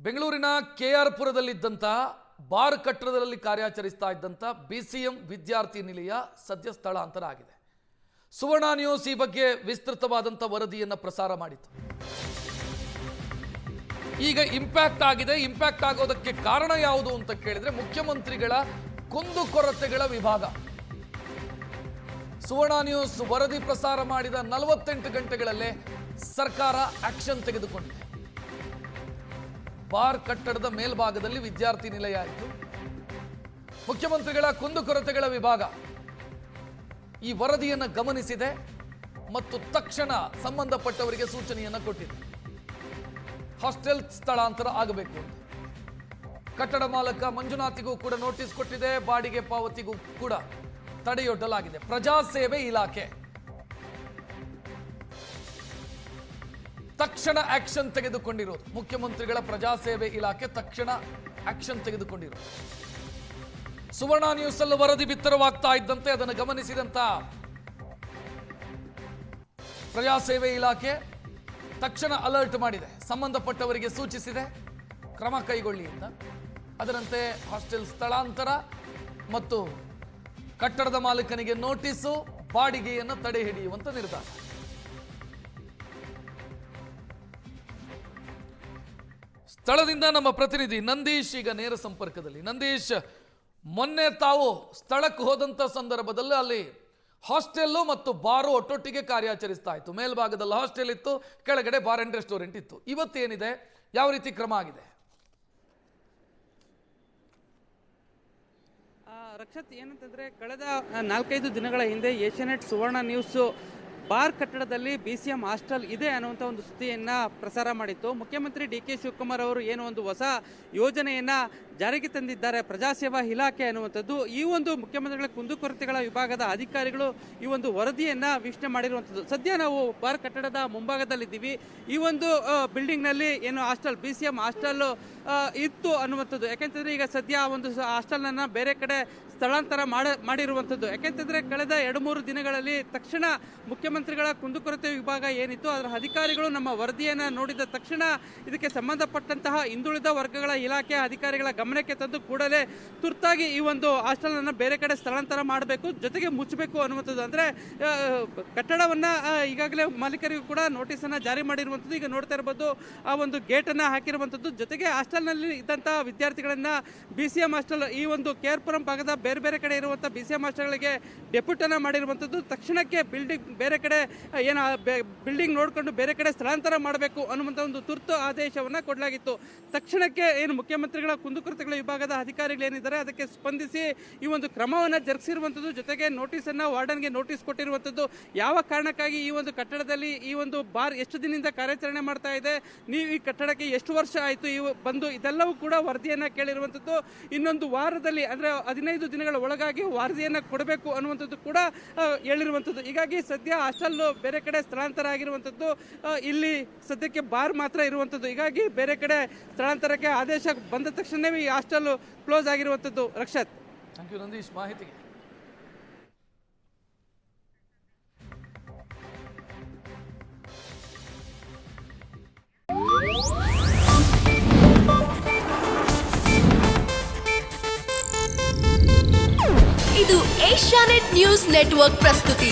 ಬೆಂಗಳೂರಿನ K R ಪುರದಲ್ಲಿದ್ದಂತ bar ಕಟ್ಟಡದಲ್ಲಿ ಕಾರ್ಯಾಚರಿಸ್ತಾ ಇದ್ದಂತ ಬಿಸಿಎಂ ವಿದ್ಯಾರ್ಥಿ ನಿಲಯ ಸದ್ಯ ಸ್ಥಳಾಂತರ ಆಗಿದೆ. ಸುವರ್ಣ ನ್ಯೂಸ್ ಈ ಬಗ್ಗೆ ವಿಸ್ತೃತವಾದಂತ ವರದಿಯನ್ನು ಪ್ರಸಾರ ಮಾಡಿತು. ಈಗ ಇಂಪ್ಯಾಕ್ಟ್ ಆಗಿದೆ. ಇಂಪ್ಯಾಕ್ಟ್ ಆಗೋದಕ್ಕೆ ಕಾರಣ ಯಾವುದು ಅಂತ ಕೇಳಿದ್ರೆ ಮುಖ್ಯಮಂತ್ರಿಗಳ ಕುಂದುಕೊರತೆಗಳ ವಿಭಾಗ. ಸುವರ್ಣ ನ್ಯೂಸ್ ವರದಿ ಪ್ರಸಾರ ಮಾಡಿದ 48 ಗಂಟೆಗಳಲ್ಲೇ ಸರ್ಕಾರ ಆಕ್ಷನ್ ತೆಗೆದುಕೊಂಡಿದೆ. ಬಾರ್ ಕಟ್ಟಡದ ಮೇಲ್ಭಾಗದಲ್ಲಿ ವಿದ್ಯಾರ್ಥಿ ನಿಲಯ ಆಯಿತು. ಮುಖ್ಯಮಂತ್ರಿಗಳ ಕುಂದುಕೊರತೆಗಳ ವಿಭಾಗ ಈ ವರದಿಯನ್ನು ಗಮನಿಸಿದೆ ಮತ್ತು ತಕ್ಷಣ ಸಂಬಂಧಪಟ್ಟವರಿಗೆ ಸೂಚನೆಯನ್ನು ಕೊಟ್ಟಿದೆ. ಹಾಸ್ಟೆಲ್ ಸ್ಥಳಾಂತರ ಆಗಬೇಕು. ಕಟ್ಟಡ ಮಾಲಕ ಮಂಜುನಾಥಿಗೂ ಕೂಡ ನೋಟಿಸ್ ಕೊಟ್ಟಿದೆ. ಬಾಡಿಗೆ ಪಾವತಿಗೂ ಕೂಡ ತಡೆಯೊಡ್ಡಲಾಗಿದೆ. ಪ್ರಜಾಸೇವೆ ಇಲಾಖೆ ತಕ್ಷಣ ಆಕ್ಷನ್ ತೆಗೆದುಕೊಂಡಿರೋದು. ಮುಖ್ಯಮಂತ್ರಿಗಳ ಪ್ರಜಾಸೇವೆ ಇಲಾಖೆ ತಕ್ಷಣ ಆಕ್ಷನ್ ತೆಗೆದುಕೊಂಡಿರೋದು. ಸುವರ್ಣ ನ್ಯೂಸ್ ಅಲ್ಲಿ ವರದಿ ಬಿತ್ತರವಾಗ್ತಾ ಇದ್ದಂತೆ ಅದನ್ನು ಗಮನಿಸಿದಂತ ಪ್ರಜಾಸೇವೆ ಇಲಾಖೆ ತಕ್ಷಣ ಅಲರ್ಟ್ ಮಾಡಿದೆ. ಸಂಬಂಧಪಟ್ಟವರಿಗೆ ಸೂಚಿಸಿದೆ ಕ್ರಮ ಕೈಗೊಳ್ಳಿ ಅಂತ. ಅದರಂತೆ ಹಾಸ್ಟೆಲ್ ಸ್ಥಳಾಂತರ ಮತ್ತು ಕಟ್ಟಡದ ಮಾಲೀಕನಿಗೆ ನೋಟಿಸು, ಬಾಡಿಗೆಯನ್ನು ತಡೆ ಹಿಡಿಯುವಂತ ನಿರ್ಧಾರ. ಸ್ಥಳದಿಂದ ನಮ್ಮ ಪ್ರತಿನಿಧಿ ನಂದೀಶ್ ಈಗ ನೇರ ಸಂಪರ್ಕದಲ್ಲಿ. ನಂದೀಶ್, ಮೊನ್ನೆ ತಾವು ಸ್ಥಳಕ್ಕೆ ಹೋದಂತ ಸಂದರ್ಭದಲ್ಲಿ ಅಲ್ಲಿ ಹಾಸ್ಟೆಲ್ಲು ಮತ್ತು ಬಾರು ಒಟ್ಟೊಟ್ಟಿಗೆ ಕಾರ್ಯಾಚರಿಸ್ತಾ ಇತ್ತು. ಮೇಲ್ಭಾಗದಲ್ಲಿ ಹಾಸ್ಟೆಲ್ ಇತ್ತು, ಕೆಳಗಡೆ ಬಾರ್ ಅಂಡ್ ರೆಸ್ಟೋರೆಂಟ್ ಇತ್ತು. ಇವತ್ತೇನಿದೆ, ಯಾವ ರೀತಿ ಕ್ರಮ ಆಗಿದೆ? ರಕ್ಷತ್, ಏನಂತಂದ್ರೆ ಕಳೆದ 4-5 ದಿನಗಳ ಹಿಂದೆ ಏಷ್ಯಾನೆಟ್ ಸುವರ್ಣ ನ್ಯೂಸ್ ಬಾರ್ ಕಟ್ಟಡದಲ್ಲಿ ಬಿಸಿಎಂ ಹಾಸ್ಟೆಲ್ ಇದೆ ಅನ್ನುವಂಥ ಒಂದು ಸುದ್ದಿಯನ್ನ ಪ್ರಸಾರ ಮಾಡಿತ್ತು. ಮುಖ್ಯಮಂತ್ರಿ ಡಿ.ಕೆ. ಶಿವಕುಮಾರ್ ಅವರು ಏನೋ ಒಂದು ಹೊಸ ಯೋಜನೆಯನ್ನ ಜಾರಿಗೆ ತಂದಿದ್ದಾರೆ, ಪ್ರಜಾಸೇವಾ ಇಲಾಖೆ ಅನ್ನುವಂಥದ್ದು. ಈ ಒಂದು ಮುಖ್ಯಮಂತ್ರಿಗಳ ಕುಂದುಕೊರತೆಗಳ ವಿಭಾಗದ ಅಧಿಕಾರಿಗಳು ಈ ಒಂದು ವರದಿಯನ್ನ ವೀಕ್ಷಣೆ ಮಾಡಿರುವಂಥದ್ದು. ಸದ್ಯ ನಾವು ಬಾರ್ ಕಟ್ಟಡದ ಮುಂಭಾಗದಲ್ಲಿದ್ದೀವಿ. ಈ ಒಂದು ಬಿಲ್ಡಿಂಗ್ ನಲ್ಲಿ ಏನು ಹಾಸ್ಟೆಲ್ ಬಿಸಿಎಂ ಹಾಸ್ಟೆಲ್ ಇತ್ತು ಅನ್ನುವಂಥದ್ದು. ಯಾಕೆಂತಂದ್ರೆ ಈಗ ಸದ್ಯ ಒಂದು ಹಾಸ್ಟೆಲ್ ಅನ್ನ ಬೇರೆ ಕಡೆ ಸ್ಥಳಾಂತರ ಮಾಡಿರುವಂಥದ್ದು. ಯಾಕೆಂತಂದ್ರೆ ಕಳೆದ 2-3 ದಿನಗಳಲ್ಲಿ ತಕ್ಷಣ ಮುಖ್ಯಮಂತ್ರಿಗಳ ಕುಂದುಕೊರತೆ ವಿಭಾಗ ಏನಿತ್ತು ಅದರ ಅಧಿಕಾರಿಗಳು ನಮ್ಮ ವರದಿಯನ್ನ ನೋಡಿದ ತಕ್ಷಣ ಇದಕ್ಕೆ ಸಂಬಂಧಪಟ್ಟಂತಹ ಹಿಂದುಳಿದ ವರ್ಗಗಳ ಇಲಾಖೆ ಅಧಿಕಾರಿಗಳ ಗಮನಕ್ಕೆ ತಂದು ಕೂಡಲೇ ತುರ್ತಾಗಿ ಈ ಒಂದು ಹಾಸ್ಟೆಲ್ ಅನ್ನ ಬೇರೆ ಕಡೆ ಸ್ಥಳಾಂತರ ಮಾಡಬೇಕು, ಜೊತೆಗೆ ಮುಚ್ಚಬೇಕು ಅನ್ನುವಂಥದ್ದು. ಅಂದ್ರೆ ಕಟ್ಟಡವನ್ನ ಈಗಾಗಲೇ ಮಾಲೀಕರಿಗೂ ಕೂಡ ನೋಟಿಸ್ ಅನ್ನ ಜಾರಿ ಮಾಡಿರುವಂಥದ್ದು. ಈಗ ನೋಡ್ತಾ ಇರಬಹುದು ಆ ಒಂದು ಗೇಟ್ ಅನ್ನ ಹಾಕಿರುವಂಥದ್ದು. ಜೊತೆಗೆ ಹಾಸ್ಟೆಲ್ ನಲ್ಲಿ ಇದ್ದಂತಹ ವಿದ್ಯಾರ್ಥಿಗಳನ್ನ ಬಿಸಿಎಂ ಹಾಸ್ಟೆಲ್ ಈ ಒಂದು ಕೇರ್ಪುರಂ ಭಾಗದ ಬೇರೆ ಬೇರೆ ಕಡೆ ಇರುವಂತಹ ಬಿಸಿಎಂ ಹಾಸ್ಟೆಲ್ಗಳಿಗೆ ಡೆಪ್ಯೂಟ್ ಅನ್ನ ಮಾಡಿರುವಂಥದ್ದು. ತಕ್ಷಣಕ್ಕೆ ಬಿಲ್ಡಿಂಗ್ ಕಡೆ ಏನು ಬಿಲ್ಡಿಂಗ್ ನೋಡಿಕೊಂಡು ಬೇರೆ ಕಡೆ ಸ್ಥಳಾಂತರ ಮಾಡಬೇಕು ಅನ್ನುವಂಥ ಒಂದು ತುರ್ತು ಆದೇಶವನ್ನ ಕೊಡಲಾಗಿತ್ತು. ತಕ್ಷಣಕ್ಕೆ ಏನು ಮುಖ್ಯಮಂತ್ರಿಗಳ ಕುಂದುಕೊರತೆಗಳ ವಿಭಾಗದ ಅಧಿಕಾರಿಗಳು ಏನಿದ್ದಾರೆ ಅದಕ್ಕೆ ಸ್ಪಂದಿಸಿ ಈ ಒಂದು ಕ್ರಮವನ್ನು ಜರುಗಿಸಿರುವಂಥದ್ದು. ಜೊತೆಗೆ ನೋಟಿಸ್ ಅನ್ನ ವಾರ್ಡನ್ಗೆ ನೋಟಿಸ್ ಕೊಟ್ಟಿರುವಂಥದ್ದು. ಯಾವ ಕಾರಣಕ್ಕಾಗಿ ಈ ಒಂದು ಕಟ್ಟಡದಲ್ಲಿ ಈ ಒಂದು ಬಾರ್ ಎಷ್ಟು ದಿನದಿಂದ ಕಾರ್ಯಾಚರಣೆ ಮಾಡ್ತಾ ಇದೆ, ನೀವು ಈ ಕಟ್ಟಡಕ್ಕೆ ಎಷ್ಟು ವರ್ಷ ಆಯಿತು ಬಂದು, ಇದೆಲ್ಲವೂ ಕೂಡ ವರದಿಯನ್ನ ಕೇಳಿರುವಂಥದ್ದು. ಇನ್ನೊಂದು ವಾರದಲ್ಲಿ ಅಂದ್ರೆ 15 ದಿನಗಳ ಒಳಗಾಗಿ ವರದಿಯನ್ನ ಕೊಡಬೇಕು ಅನ್ನುವಂಥದ್ದು ಕೂಡ ಹೇಳಿರುವಂಥದ್ದು. ಹೀಗಾಗಿ ಸದ್ಯ ಹಾಸ್ಟೆಲ್ ಬೇರೆ ಕಡೆ ಸ್ಥಳಾಂತರ ಆಗಿರುವಂಥದ್ದು. ಇಲ್ಲಿ ಸದ್ಯಕ್ಕೆ ಬಾರ್ ಮಾತ್ರ ಇರುವಂಥದ್ದು. ಹೀಗಾಗಿ ಬೇರೆ ಕಡೆ ಸ್ಥಳಾಂತರಕ್ಕೆ ಆದೇಶ ಬಂದ ತಕ್ಷಣವೇ ಈ ಹಾಸ್ಟೆಲ್ ಕ್ಲೋಸ್ ಆಗಿರುವಂಥದ್ದು. ರಕ್ಷತ್, ಥ್ಯಾಂಕ್ ಯು ನಂದೀಶ್ ಮಾಹಿತಿಗೆ. ಇದು ಏಷ್ಯಾನೆಟ್ ನ್ಯೂಸ್ ನೆಟ್ವರ್ಕ್ ಪ್ರಸ್ತುತಿ.